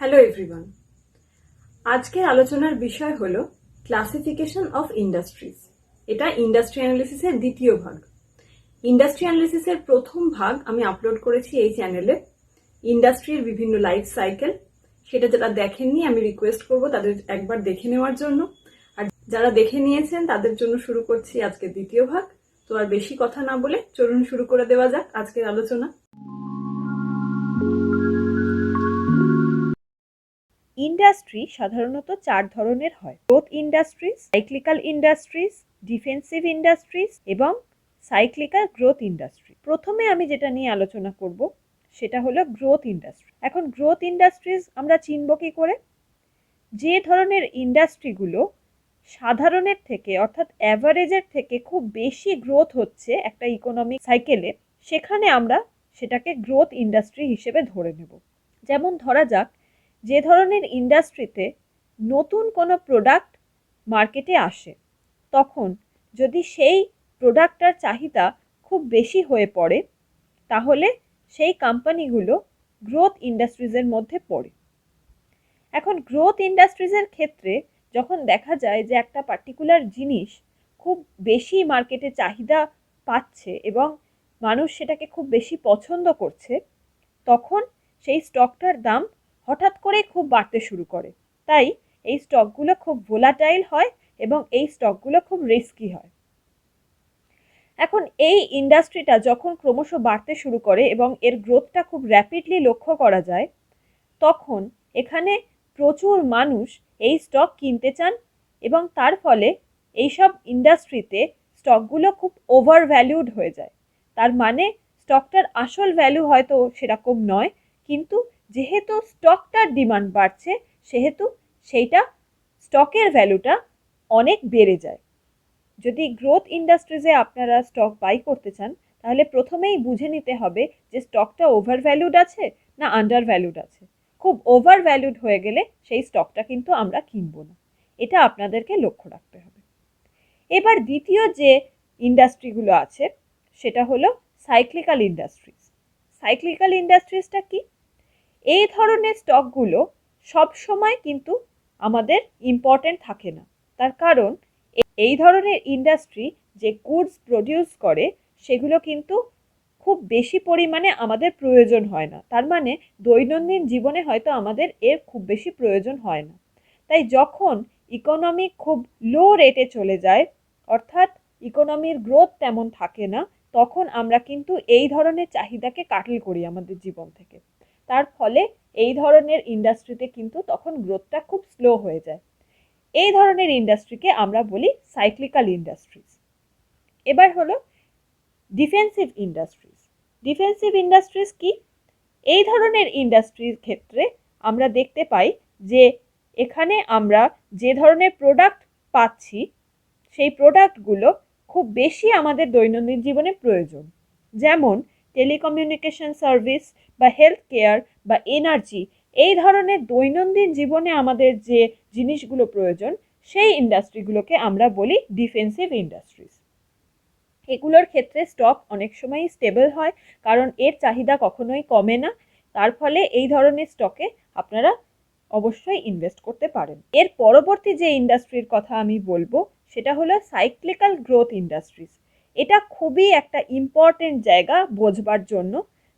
Hello everyone. আজকের আলোচনার বিষয় হলো ক্লাসিফিকেশন অফ ইন্ডাস্ট্রিজ। এটা ইন্ডাস্ট্রি অ্যানালিসিসের দ্বিতীয় ভাগ। ইন্ডাস্ট্রি অ্যানালিসিসের প্রথম ভাগ আমি আপলোড করেছি এই চ্যানেলে, ইন্ডাস্ট্রির বিভিন্ন লাইফ সাইকেল। সেটা যারা দেখেননি আমি রিকোয়েস্ট করব তাদের একবার দেখে নেওয়ার জন্য, আর যারা দেখে নিয়েছেন তাদের জন্য শুরু করছি আজকের দ্বিতীয় ভাগ। তো আর বেশি কথা না বলে চলুন শুরু করে দেওয়া যাক আজকের আলোচনা। ইন্ডাস্ট্রি সাধারণত 4 ধরনের হয়: growth industries, cyclical industries, defensive industries এবং সাইক্লিক্যাল গ্রোথ ইন্ডাস্ট্রি। প্রথমে আমি যেটা নিয়ে আলোচনা করব সেটা হলো গ্রোথ ইন্ডাস্ট্রি। এখন গ্রোথ ইন্ডাস্ট্রিজ আমরা চিনব কি করে? যে ধরনের ইন্ডাস্ট্রিগুলো সাধারণের থেকে অর্থাৎ অ্যাভারেজের থেকে খুব বেশি গ্রোথ হচ্ছে একটা ইকোনমিক সাইকেলে, সেখানে আমরা সেটাকে গ্রোথ ইন্ডাস্ট্রি হিসেবে ধরে নেব। যেমন ধরা যাক, যে ধরনের ইন্ডাস্ট্রিতে নতুন কোনো প্রোডাক্ট মার্কেটে আসে, তখন যদি সেই প্রোডাক্টটার চাহিদা খুব বেশি হয়ে পড়ে, তাহলে সেই কোম্পানিগুলো গ্রোথ ইন্ডাস্ট্রিজের মধ্যে পড়ে। এখন গ্রোথ ইন্ডাস্ট্রিজের ক্ষেত্রে যখন দেখা যায় যে একটা পার্টিকুলার জিনিস খুব বেশি মার্কেটে চাহিদা পাচ্ছে এবং মানুষ সেটাকে খুব বেশি পছন্দ করছে, তখন সেই স্টকটার দাম হঠাৎ করে খুব বাড়তে শুরু করে। তাই এই স্টকগুলো খুব ভোলাটাইল হয় এবং এই স্টকগুলো খুব রিস্কি হয়। এখন এই ইন্ডাস্ট্রিটা যখন ক্রমশ বাড়তে শুরু করে এবং এর গ্রোথটা খুব র্যাপিডলি লক্ষ্য করা যায়, তখন এখানে প্রচুর মানুষ এই স্টক কিনতে চান এবং তার ফলে এইসব ইন্ডাস্ট্রিতে স্টকগুলো খুব ওভার ভ্যালুড হয়ে যায়। তার মানে স্টকটার আসল ভ্যালু হয়তো সেরকম নয়, কিন্তু যেহেতু স্টকটার ডিমান্ড বাড়ছে, সেহেতু সেইটা স্টকের ভ্যালুটা অনেক বেড়ে যায়। যদি গ্রোথ ইন্ডাস্ট্রিজে আপনারা স্টক বাই করতে চান, তাহলে প্রথমেই বুঝে নিতে হবে যে স্টকটা ওভার ভ্যালুড আছে না আন্ডার ভ্যালুড আছে। খুব ওভার ভ্যালুড হয়ে গেলে সেই স্টকটা কিন্তু আমরা কিনবো না। এটা আপনাদেরকে লক্ষ্য রাখতে হবে। এবার দ্বিতীয় যে ইন্ডাস্ট্রিগুলো আছে সেটা হলো সাইক্লিক্যাল ইন্ডাস্ট্রিজ। সাইক্লিক্যাল ইন্ডাস্ট্রিজটা কি? এই ধরনের স্টকগুলো সব সময় কিন্তু আমাদের ইম্পর্টেন্ট থাকে না। তার কারণ এই ধরনের ইন্ডাস্ট্রি যে গুডস প্রডিউস করে, সেগুলো কিন্তু খুব বেশি পরিমাণে আমাদের প্রয়োজন হয় না। তার মানে দৈনন্দিন জীবনে হয়তো আমাদের এর খুব বেশি প্রয়োজন হয় না। তাই যখন ইকোনমি খুব লো রেটে চলে যায়, অর্থাৎ ইকোনমির গ্রোথ তেমন থাকে না, তখন আমরা কিন্তু এই ধরনের চাহিদাকে কাটিল করি আমাদের জীবন থেকে। তার ফলে এই ধরনের ইন্ডাস্ট্রিতে কিন্তু তখন গ্রোথটা খুব স্লো হয়ে যায়। এই ধরনের ইন্ডাস্ট্রিকে আমরা বলি সাইক্লিক্যাল ইন্ডাস্ট্রিজ। এবার হলো ডিফেন্সিভ ইন্ডাস্ট্রিজ। ডিফেন্সিভ ইন্ডাস্ট্রিজ কি? এই ধরনের ইন্ডাস্ট্রির ক্ষেত্রে আমরা দেখতে পাই যে এখানে আমরা যে ধরনের প্রোডাক্ট পাচ্ছি, সেই প্রোডাক্টগুলো খুব বেশি আমাদের দৈনন্দিন জীবনে প্রয়োজন। যেমন টেলিকমিউনিকেশন সার্ভিস বা হেলথ কেয়ার বা এনার্জি, এই ধরনের দৈনন্দিন জীবনে আমাদের যে জিনিসগুলো প্রয়োজন, সেই ইন্ডাস্ট্রিগুলোকে আমরা বলি ডিফেন্সিভ ইন্ডাস্ট্রিজ। এগুলোর ক্ষেত্রে স্টক অনেক সময়ই স্টেবল হয়, কারণ এর চাহিদা কখনোই কমে না। তার ফলে এই ধরনের স্টকে আপনারা অবশ্যই ইনভেস্ট করতে পারেন। এর পরবর্তী যে ইন্ডাস্ট্রির কথা আমি বলবো সেটা হলো সাইক্লিক্যাল গ্রোথ ইন্ডাস্ট্রিজ। এটা খুবই একটা ইম্পর্টেন্ট জায়গা বোঝবার জন্য।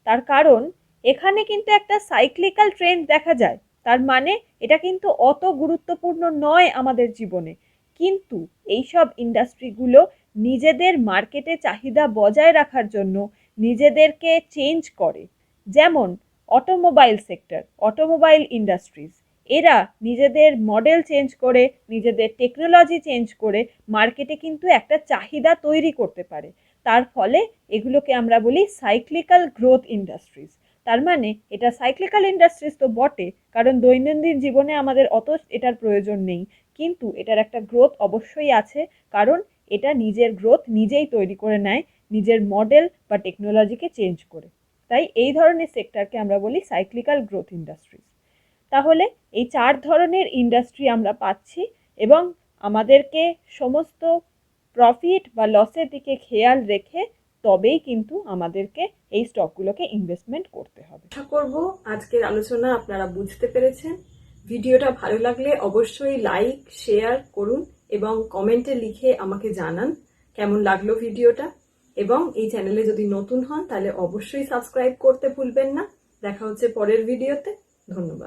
তার কারণ এখানে কিন্তু একটা সাইক্লিক্যাল ট্রেন্ড দেখা যায়। তার মানে এটা কিন্তু অত গুরুত্বপূর্ণ নয় আমাদের জীবনে, কিন্তু এইসব ইন্ডাস্ট্রিগুলো নিজেদের মার্কেটে চাহিদা বজায় রাখার জন্য নিজেদেরকে চেঞ্জ করে। যেমন অটোমোবাইল সেক্টর, অটোমোবাইল ইন্ডাস্ট্রিজ, এরা নিজেদের মডেল চেঞ্জ করে, নিজেদের টেকনোলজি চেঞ্জ করে মার্কেটে কিন্তু একটা চাহিদা তৈরি করতে পারে। তার ফলে এগুলোকে আমরা বলি সাইক্লিক্যাল গ্রোথ ইন্ডাস্ট্রিজ। তার মানে এটা সাইক্লিক্যাল ইন্ডাস্ট্রিজ তো বটে, কারণ দৈনন্দিন জীবনে আমাদের অত এটার প্রয়োজন নেই, কিন্তু এটার একটা গ্রোথ অবশ্যই আছে, কারণ এটা নিজের গ্রোথ নিজেই তৈরি করে নেয় নিজের মডেল বা টেকনোলজিকে চেঞ্জ করে। তাই এই ধরনের সেক্টরকে আমরা বলি সাইক্লিক্যাল গ্রোথ ইন্ডাস্ট্রিজ। তাহলে এই 4 ধরনের ইন্ডাস্ট্রি আমরা পাচ্ছি এবং আমাদেরকে সমস্ত প্রফিট বা লসের দিকে খেয়াল রেখে তবেই কিন্তু আমাদেরকে এই স্টকগুলোকে ইনভেস্টমেন্ট করতে হবে। আশা করব আজকের আলোচনা আপনারা বুঝতে পেরেছেন। ভিডিওটা ভালো লাগলে অবশ্যই লাইক শেয়ার করুন এবং কমেন্টে লিখে আমাকে জানান কেমন লাগলো ভিডিওটা। এবং এই চ্যানেলে যদি নতুন হন তাহলে অবশ্যই সাবস্ক্রাইব করতে ভুলবেন না। দেখা হচ্ছে পরের ভিডিওতে। ধন্যবাদ।